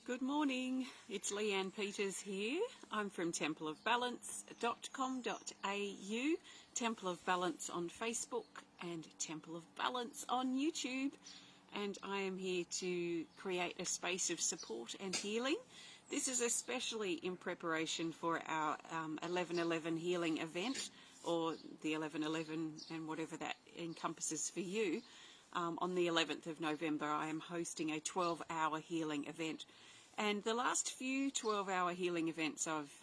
Good morning, it's Leanne Peters here. I'm from templeofbalance.com.au, Temple of Balance on Facebook and Temple of Balance on YouTube. And I am here to create a space of support and healing. This is especially in preparation for our 11/11 healing event, or the 11/11 and whatever that encompasses for you. On the 11th of November, I am hosting a 12-hour healing event. And the last few 12-hour healing events I've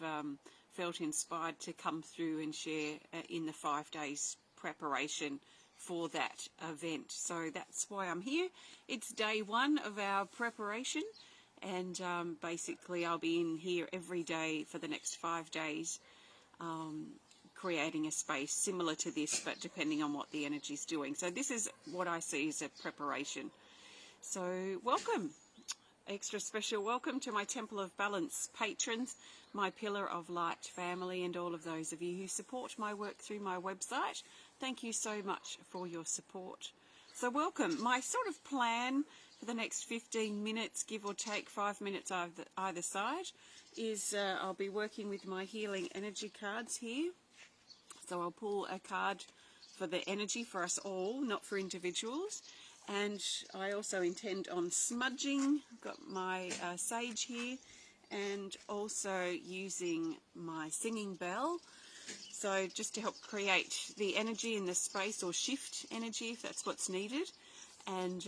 felt inspired to come through and share in the 5 days preparation for that event. So that's why I'm here. It's day one of our preparation, and basically I'll be in here every day for the next 5 days, creating a space similar to this, but depending on what the energy's doing. So this is what I see as a preparation. So welcome. Extra special welcome to my Temple of Balance patrons, my Pillar of Light family, and all of those of you who support my work through my website. Thank you so much for your support. So welcome. My sort of plan for the next 15 minutes, give or take 5 minutes either side, is I'll be working with my healing energy cards here. So I'll pull a card for the energy for us all, not for individuals. And I also intend on smudging. I've got my sage here, and also using my singing bell. So just to help create the energy in the space, or shift energy if that's what's needed. And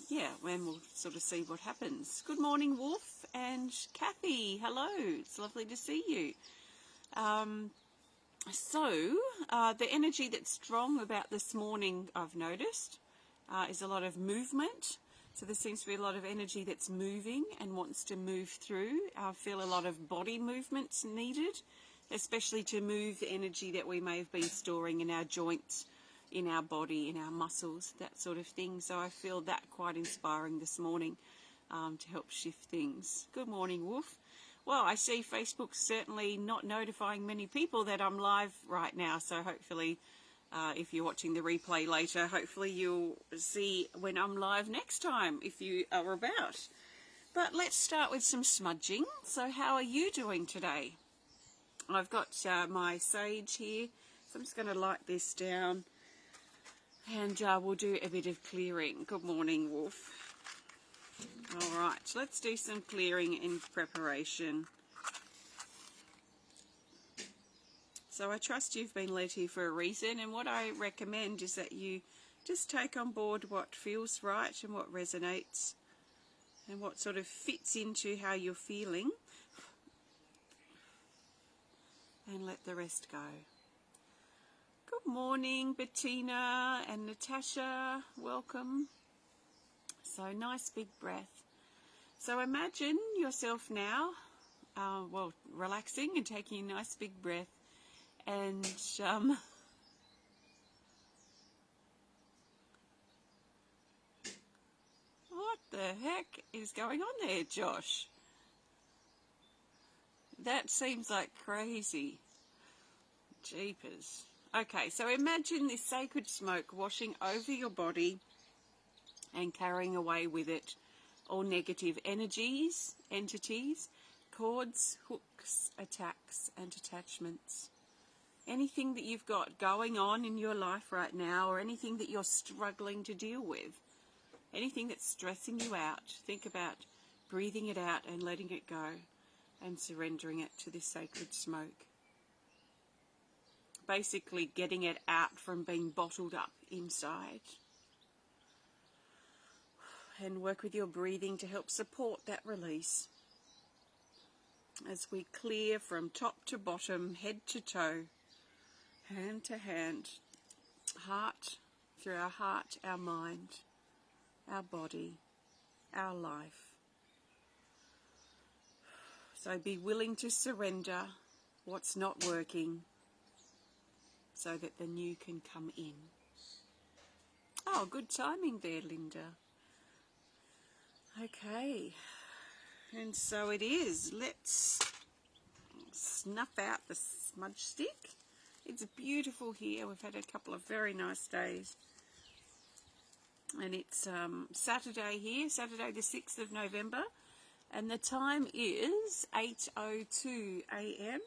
yeah, and we'll sort of see what happens. Good morning, Wolf and Kathy. Hello, it's lovely to see you. So the energy that's strong about this morning, I've noticed, is a lot of movement. So there seems to be a lot of energy that's moving and wants to move through. I feel a lot of body movements needed, especially to move the energy that we may have been storing in our joints, in our body, in our muscles, that sort of thing. So I feel that quite inspiring this morning to help shift things. Good morning, Wolf. Well, I see Facebook's certainly not notifying many people that I'm live right now, so hopefully if you're watching the replay later, hopefully you'll see when I'm live next time, if you are about. But let's start with some smudging. So how are you doing today? I've got my sage here, so I'm just going to light this down, and we'll do a bit of clearing. Good morning, Wolf. All right, let's do some clearing in preparation. So I trust you've been led here for a reason, and what I recommend is that you just take on board what feels right and what resonates and what sort of fits into how you're feeling, and let the rest go. Good morning, Bettina and Natasha. Welcome. So nice big breath. So imagine yourself now, well, relaxing and taking a nice big breath. And what the heck is going on there, Josh? That seems like crazy. Jeepers. Okay, so imagine this sacred smoke washing over your body and carrying away with it all negative energies, entities, cords, hooks, attacks, and attachments. Anything that you've got going on in your life right now, or anything that you're struggling to deal with, anything that's stressing you out, think about breathing it out and letting it go and surrendering it to this sacred smoke. Basically getting it out from being bottled up inside. And work with your breathing to help support that release. As we clear from top to bottom, head to toe, hand to hand, heart, through our heart, our mind, our body, our life. So be willing to surrender what's not working so that the new can come in. Oh, good timing there, Linda. Okay, and so it is. Let's snuff out the smudge stick. It's beautiful here. We've had a couple of very nice days. And it's Saturday here, Saturday the 6th of November. And the time is 8:02 a.m.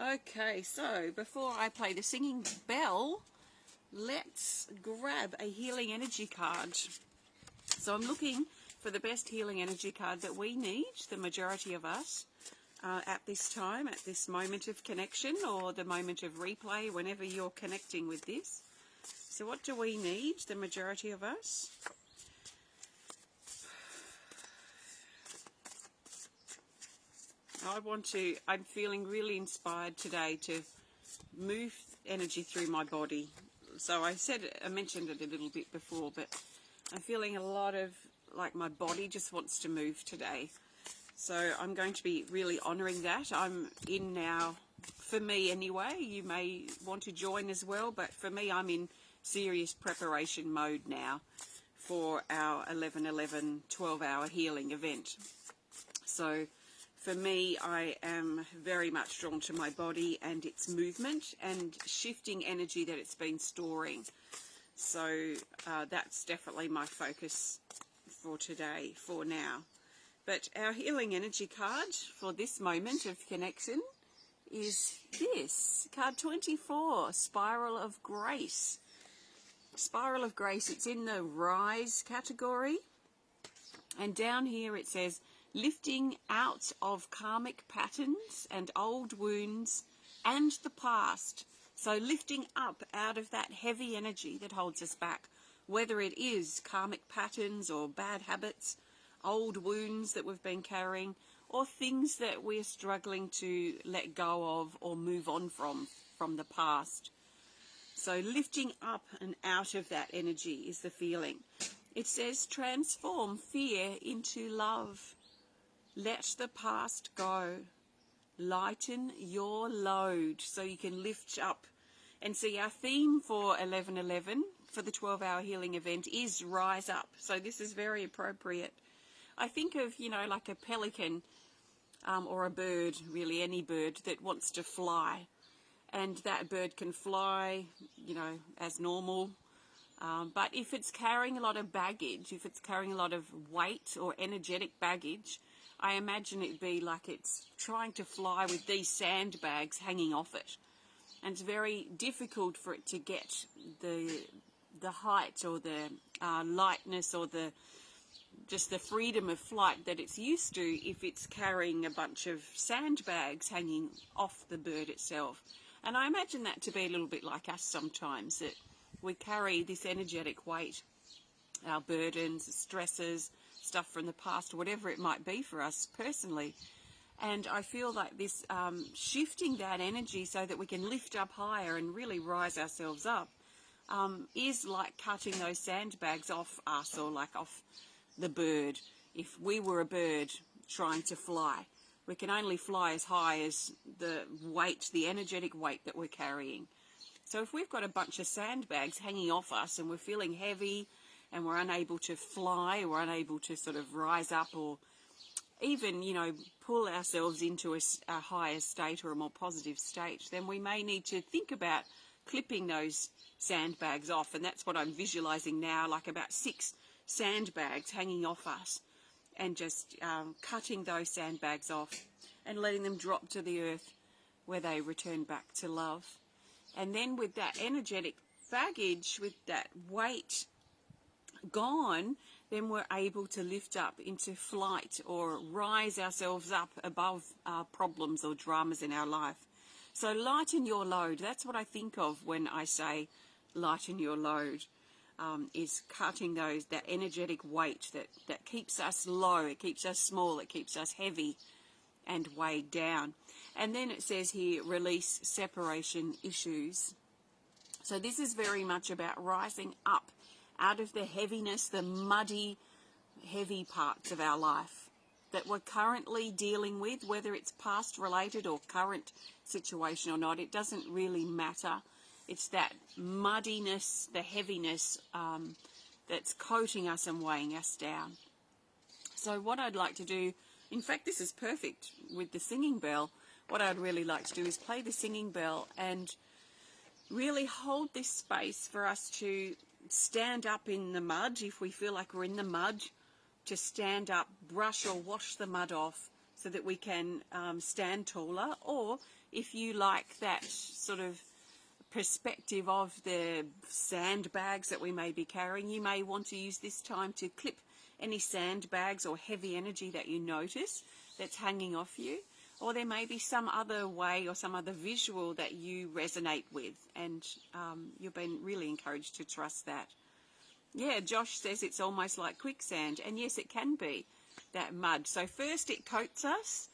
Okay, so before I play the singing bell, let's grab a healing energy card. So I'm looking for the best healing energy card that we need, the majority of us, at this time, at this moment of connection or the moment of replay, whenever you're connecting with this. So what do we need, the majority of us? I'm feeling really inspired today to move energy through my body. So I mentioned it a little bit before, but I'm feeling a lot of, like, my body just wants to move today. So I'm going to be really honouring that. I'm in now, for me anyway, you may want to join as well, but for me I'm in serious preparation mode now for our 11/11 12-hour healing event. So for me, I am very much drawn to my body and its movement and shifting energy that it's been storing. So that's definitely my focus for today, for now. But our healing energy card for this moment of connection is this, card 24, Spiral of Grace. Spiral of Grace, it's in the Rise category. And down here it says, lifting out of karmic patterns and old wounds and the past. So lifting up out of that heavy energy that holds us back, whether it is karmic patterns or bad habits, old wounds that we've been carrying, or things that we're struggling to let go of or move on from the past. So lifting up and out of that energy is the feeling. It says transform fear into love. Let the past go. Lighten your load so you can lift up. And see, our theme for 11/11, for the 12-hour healing event, is Rise Up. So this is very appropriate. I think of, like a pelican or a bird, really any bird that wants to fly. And that bird can fly, as normal. But if it's carrying a lot of baggage, if it's carrying a lot of weight or energetic baggage, I imagine it'd be like it's trying to fly with these sandbags hanging off it. And it's very difficult for it to get the height or the lightness or just the freedom of flight that it's used to if it's carrying a bunch of sandbags hanging off the bird itself. And I imagine that to be a little bit like us sometimes, that we carry this energetic weight, our burdens, stresses, stuff from the past, whatever it might be for us personally. And I feel like this shifting that energy so that we can lift up higher and really rise ourselves up is like cutting those sandbags off us, or like off the bird. If we were a bird trying to fly, we can only fly as high as the weight, the energetic weight that we're carrying. So if we've got a bunch of sandbags hanging off us and we're feeling heavy and we're unable to fly, we're unable to sort of rise up or even, pull ourselves into a higher state or a more positive state, then we may need to think about clipping those sandbags off. And that's what I'm visualizing now, like about 6 sandbags hanging off us, and just cutting those sandbags off and letting them drop to the earth where they return back to love. And then with that energetic baggage, with that weight gone, then we're able to lift up into flight or rise ourselves up above our problems or dramas in our life. So lighten your load. That's what I think of when I say lighten your load, is cutting that energetic weight that keeps us low, it keeps us small, it keeps us heavy and weighed down. And then it says here, release separation issues. So this is very much about rising up out of the heaviness, the muddy, heavy parts of our life that we're currently dealing with, whether it's past related or current situation or not. It doesn't really matter. It's that muddiness, the heaviness that's coating us and weighing us down. So what I'd like to do, in fact, this is perfect with the singing bell. What I'd really like to do is play the singing bell and really hold this space for us to stand up in the mud if we feel like we're in the mud, to stand up, brush or wash the mud off so that we can stand taller. Or if you like that sort of perspective of the sandbags that we may be carrying, you may want to use this time to clip any sandbags or heavy energy that you notice that's hanging off you. Or there may be some other way or some other visual that you resonate with, and you've been really encouraged to trust that. Yeah, Josh says it's almost like quicksand, and yes, it can be, that mud. So first it coats us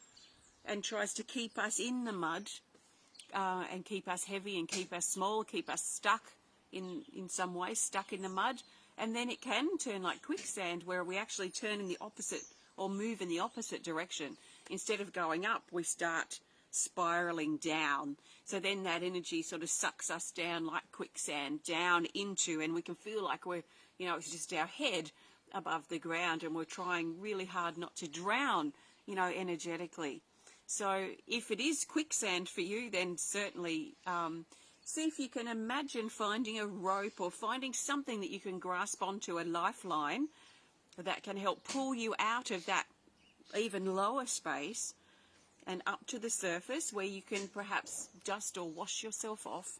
and tries to keep us in the mud, and keep us heavy and keep us small, keep us stuck in some way, stuck in the mud. And then it can turn like quicksand, where we actually turn in the opposite or move in the opposite direction. Instead of going up, we start spiraling down. So then that energy sort of sucks us down like quicksand, down into, and we can feel like we're, it's just our head above the ground, and we're trying really hard not to drown, energetically. So if it is quicksand for you, then certainly see if you can imagine finding a rope or finding something that you can grasp onto, a lifeline that can help pull you out of that even lower space and up to the surface, where you can perhaps dust or wash yourself off,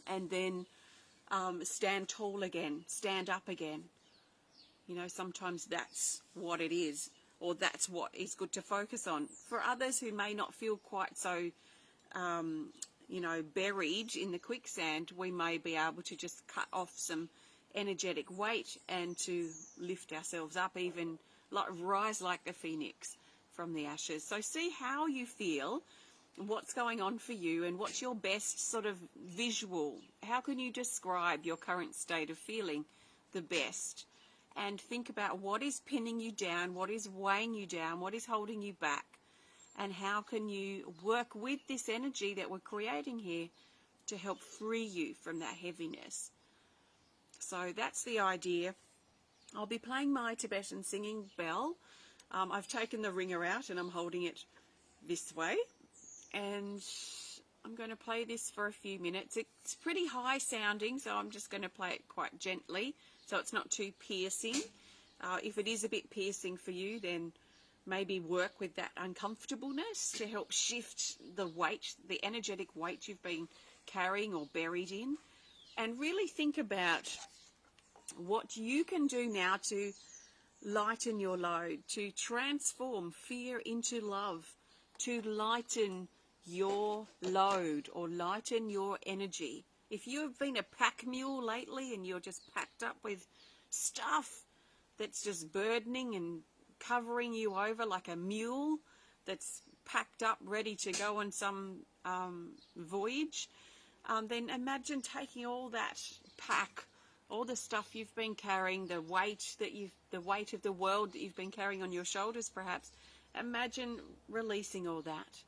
and then stand tall again, stand up again. Sometimes that's what it is, or that's what is good to focus on. For others who may not feel quite so, buried in the quicksand, we may be able to just cut off some energetic weight and to lift ourselves up, even rise like the phoenix from the ashes. So see how you feel, what's going on for you, and what's your best sort of visual. How can you describe your current state of feeling the best? And think about what is pinning you down, what is weighing you down, what is holding you back, and how can you work with this energy that we're creating here to help free you from that heaviness. So that's the idea. I'll be playing my Tibetan singing bell. I've taken the ringer out and I'm holding it this way, and I'm going to play this for a few minutes. It's pretty high sounding, so I'm just going to play it quite gently so it's not too piercing. If it is a bit piercing for you, then maybe work with that uncomfortableness to help shift the weight, the energetic weight you've been carrying or buried in, and really think about what you can do now to lighten your load, to transform fear into love, to lighten your load or lighten your energy. If you've been a pack mule lately and you're just packed up with stuff that's just burdening and covering you over like a mule that's packed up ready to go on some voyage, then imagine taking all that pack, all the stuff you've been carrying, the weight of the world that you've been carrying on your shoulders perhaps. Imagine releasing all that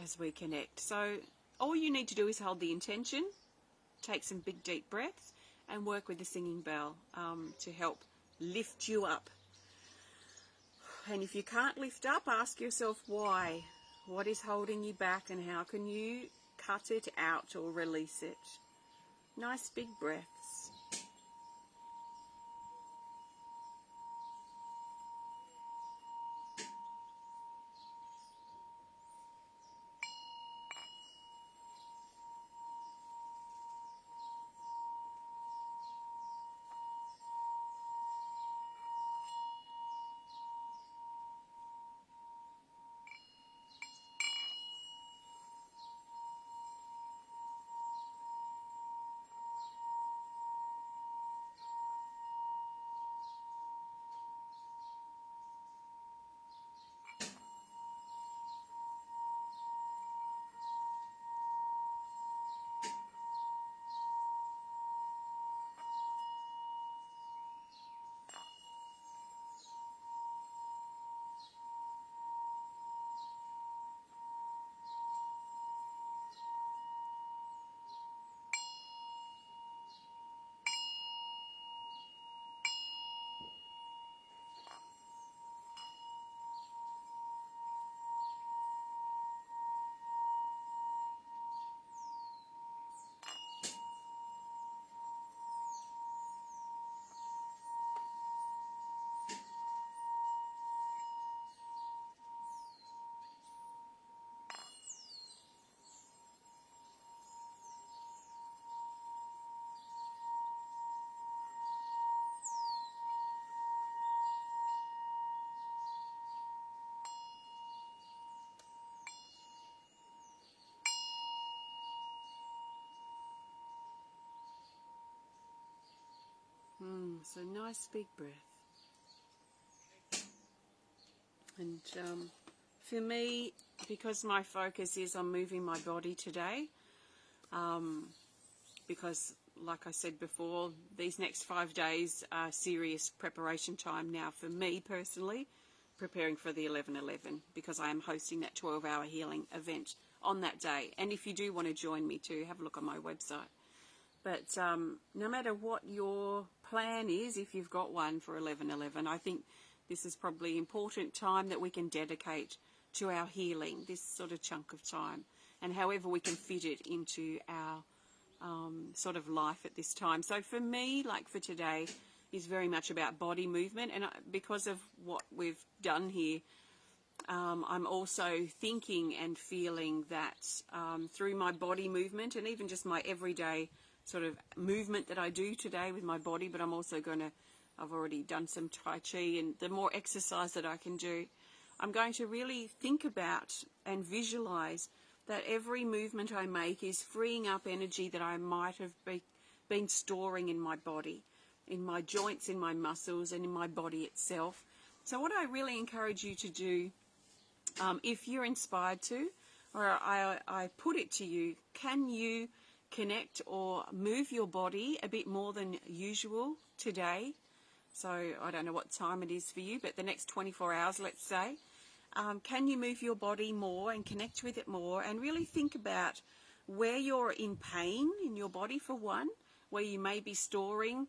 as we connect. So all you need to do is hold the intention, take some big deep breaths, and work with the singing bell to help lift you up. And if you can't lift up, ask yourself why. What is holding you back, and how can you cut it out or release it? Nice big breaths. So nice big breath. And for me, because my focus is on moving my body today, because like I said before, these next 5 days are serious preparation time now for me personally, preparing for the 11/11, because I am hosting that 12-hour healing event on that day. And if you do want to join me too, have a look on my website. But no matter what your plan is, if you've got one for 11/11, I think this is probably an important time that we can dedicate to our healing, this sort of chunk of time, and however we can fit it into our sort of life at this time. So for me, like for today, is very much about body movement, and because of what we've done here, I'm also thinking and feeling that through my body movement, and even just my everyday sort of movement that I do today with my body, but I'm also going to, I've already done some Tai Chi, and the more exercise that I can do, I'm going to really think about and visualize that every movement I make is freeing up energy that I might have been storing in my body, in my joints, in my muscles, and in my body itself. So what I really encourage you to do, if you're inspired to, or I put it to you, can you connect or move your body a bit more than usual today? So I don't know what time it is for you, but the next 24 hours, let's say, can you move your body more and connect with it more, and really think about where you're in pain in your body, for one, where you may be storing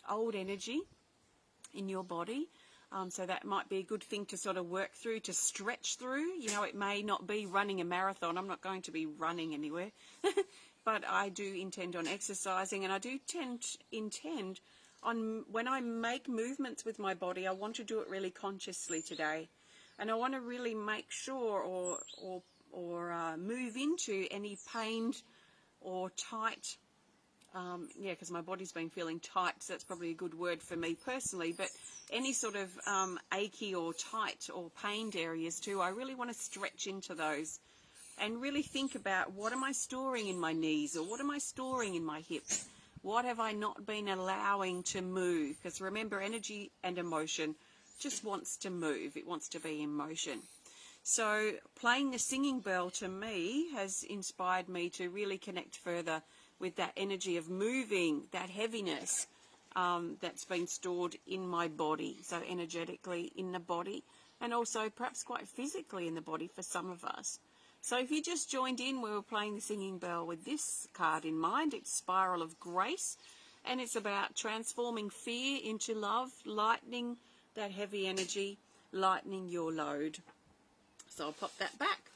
old energy in your body. So that might be a good thing to sort of work through, to stretch through. You know, it may not be running a marathon. I'm not going to be running anywhere. But I do intend on exercising, and I do intend on, when I make movements with my body, I want to do it really consciously today. And I want to really make sure or move into any pained or tight, because my body's been feeling tight, so that's probably a good word for me personally, but any sort of achy or tight or pained areas too, I really want to stretch into those and really think about, what am I storing in my knees, or what am I storing in my hips? What have I not been allowing to move? Because remember, energy and emotion just wants to move. It wants to be in motion. So playing the singing bell to me has inspired me to really connect further with that energy of moving, that heaviness that's been stored in my body, so energetically in the body, and also perhaps quite physically in the body for some of us. So if you just joined in, we were playing the singing bell with this card in mind. It's Spiral of Grace, and it's about transforming fear into love, lightening that heavy energy, lightening your load. So I'll pop that back.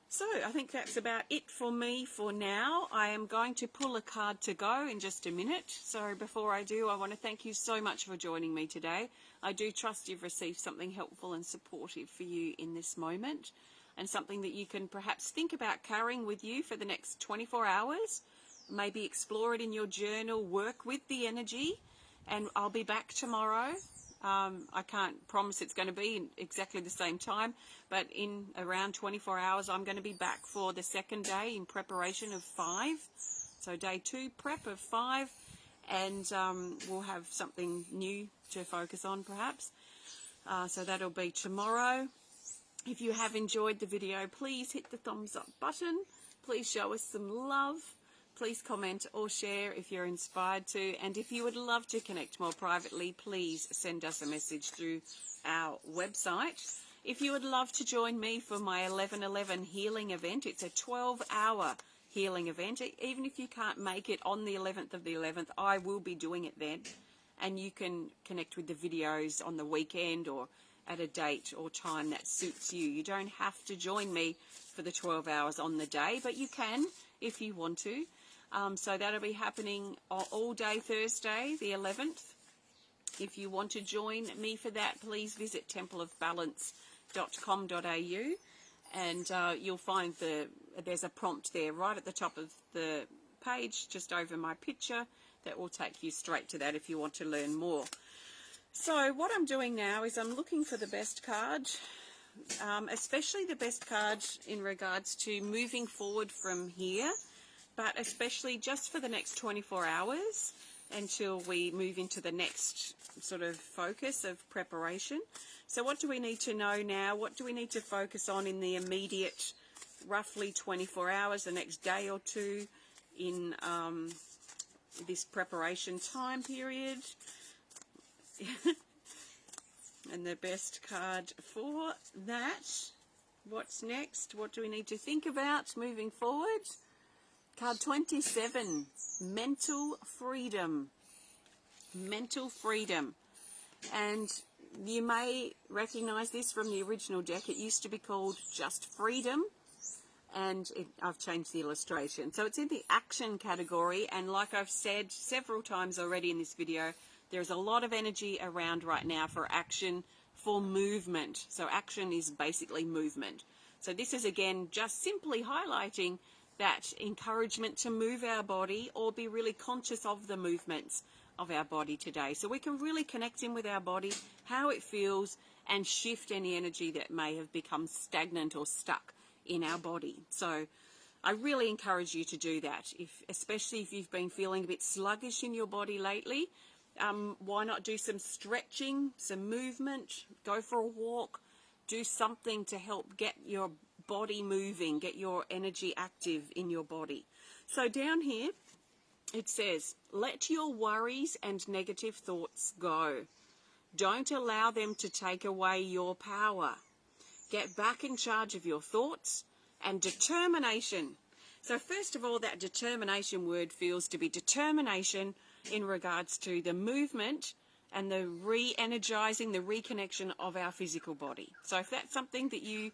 So I think that's about it for me for now. I am going to pull a card to go in just a minute. So before I do, I want to thank you so much for joining me today. I do trust you've received something helpful and supportive for you in this moment, and something that you can perhaps think about carrying with you for the next 24 hours. Maybe explore it in your journal, work with the energy, and I'll be back tomorrow. I can't promise it's going to be in exactly the same time, but in around 24 hours I'm going to be back for the second day in preparation of 5. So day 2 prep of 5, and we'll have something new to focus on perhaps. So that'll be tomorrow. If you have enjoyed the video, please hit the thumbs up button. Please show us some love. Please comment or share if you're inspired to. And if you would love to connect more privately, please send us a message through our website. If you would love to join me for my 11/11 healing event, it's a 12-hour healing event. Even if you can't make it on the 11th of the 11th, I will be doing it then. And you can connect with the videos on the weekend or at a date or time that suits you. You don't have to join me for the 12 hours on the day, but you can if you want to. So that'll be happening all day Thursday, the 11th. If you want to join me for that, please visit templeofbalance.com.au, and you'll find there's a prompt there right at the top of the page, just over my picture, that will take you straight to that if you want to learn more. So what I'm doing now is I'm looking for the best card, especially the best card in regards to moving forward from here, but especially just for the next 24 hours. until we move into the next sort of focus of preparation. So what do we need to know now? What do we need to focus on in the immediate, roughly 24 hours, the next day or two in this preparation time period? And the best card for that, what's next? What do we need to think about moving forward? Card 27, mental freedom. Mental freedom. And you may recognize this from the original deck. It used to be called just freedom, and I've changed the illustration. So it's in the action category, and like I've said several times already in this video, there's a lot of energy around right now for action, for movement. So action is basically movement. So this is again just simply highlighting that encouragement to move our body or be really conscious of the movements of our body today. So we can really connect in with our body, how it feels, and shift any energy that may have become stagnant or stuck in our body. So I really encourage you to do that, especially if you've been feeling a bit sluggish in your body lately. Why not do some stretching, some movement, go for a walk, do something to help get your body moving, get your energy active in your body. So down here it says, let your worries and negative thoughts go. Don't allow them to take away your power. Get back in charge of your thoughts and determination. So first of all, that determination word feels to be determination in regards to the movement and the re-energizing, the reconnection of our physical body. So if that's something that you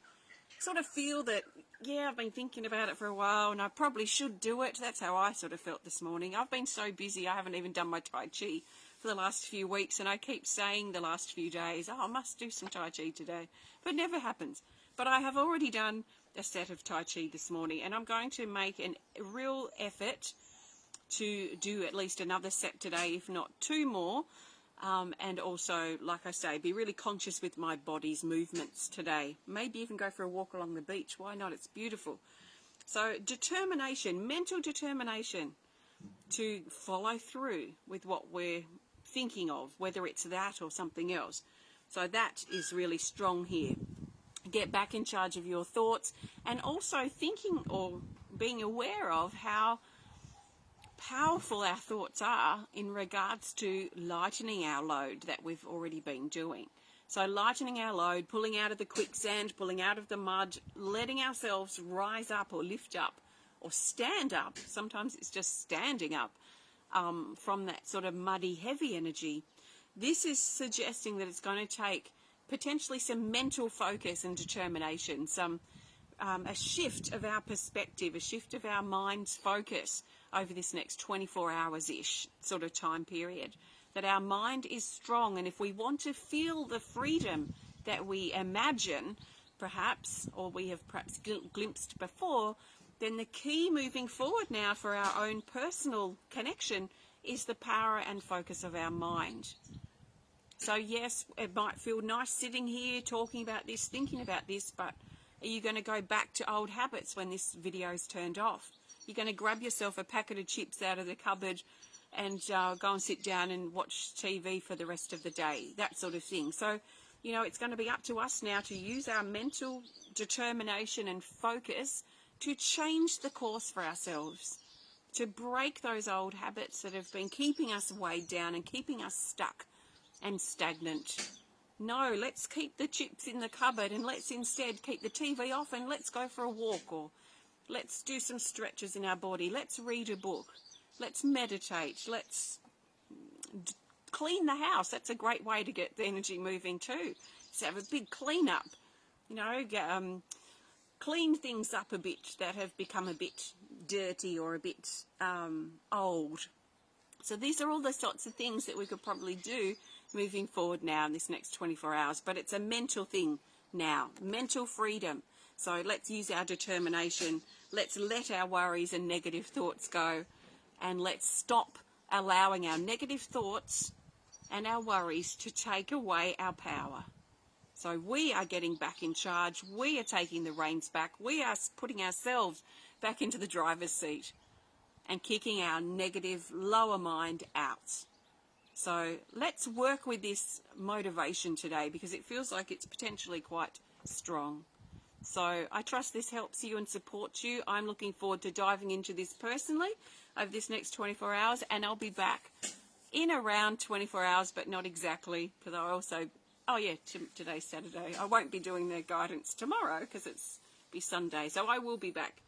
sort of feel that, yeah, I've been thinking about it for a while and I probably should do it. That's how I sort of felt this morning. I've been so busy, I haven't even done my Tai Chi for the last few weeks, and I keep saying the last few days, oh, I must do some Tai Chi today. But it never happens. But I have already done a set of Tai Chi this morning, and I'm going to make a real effort to do at least another set today, if not two more. And also, like I say, be really conscious with my body's movements today. Maybe even go for a walk along the beach. Why not? It's beautiful. So determination, mental determination to follow through with what we're thinking of, whether it's that or something else. So that is really strong here. Get back in charge of your thoughts, and also thinking or being aware of how powerful our thoughts are in regards to lightening our load that we've already been doing. So lightening our load, pulling out of the quicksand, pulling out of the mud, letting ourselves rise up or lift up or stand up. Sometimes it's just standing up from that sort of muddy, heavy energy. This is suggesting that it's going to take potentially some mental focus and determination, some a shift of our perspective, a shift of our mind's focus over this next 24 hours-ish sort of time period, that our mind is strong. And if we want to feel the freedom that we imagine, perhaps, or we have perhaps glimpsed before, then the key moving forward now for our own personal connection is the power and focus of our mind. So yes, it might feel nice sitting here talking about this, thinking about this, but are you going to go back to old habits when this video is turned off? You're going to grab yourself a packet of chips out of the cupboard and go and sit down and watch TV for the rest of the day, that sort of thing. So, you know, it's going to be up to us now to use our mental determination and focus to change the course for ourselves, to break those old habits that have been keeping us weighed down and keeping us stuck and stagnant. No, let's keep the chips in the cupboard and let's instead keep the TV off and let's go for a walk, or let's do some stretches in our body. Let's read a book. Let's meditate. Let's clean the house. That's a great way to get the energy moving too. So have a big clean up, you know, clean things up a bit that have become a bit dirty or a bit old. So these are all the sorts of things that we could probably do moving forward now in this next 24 hours. But it's a mental thing now, mental freedom. So let's use our determination. Let's let our worries and negative thoughts go. And let's stop allowing our negative thoughts and our worries to take away our power. So we are getting back in charge. We are taking the reins back. We are putting ourselves back into the driver's seat. and kicking our negative lower mind out. So let's work with this motivation today, because it feels like it's potentially quite strong. So I trust this helps you and supports you. I'm looking forward to diving into this personally over this next 24 hours, and I'll be back in around 24 hours, but not exactly, because I also, today's Saturday. I won't be doing the guidance tomorrow because it's be Sunday. So I will be back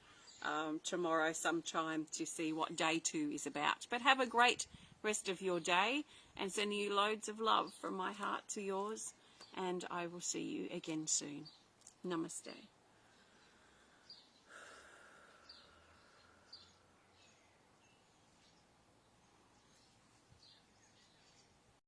tomorrow sometime to see what day 2 is about. But have a great rest of your day, and sending you loads of love from my heart to yours, and I will see you again soon. Namaste.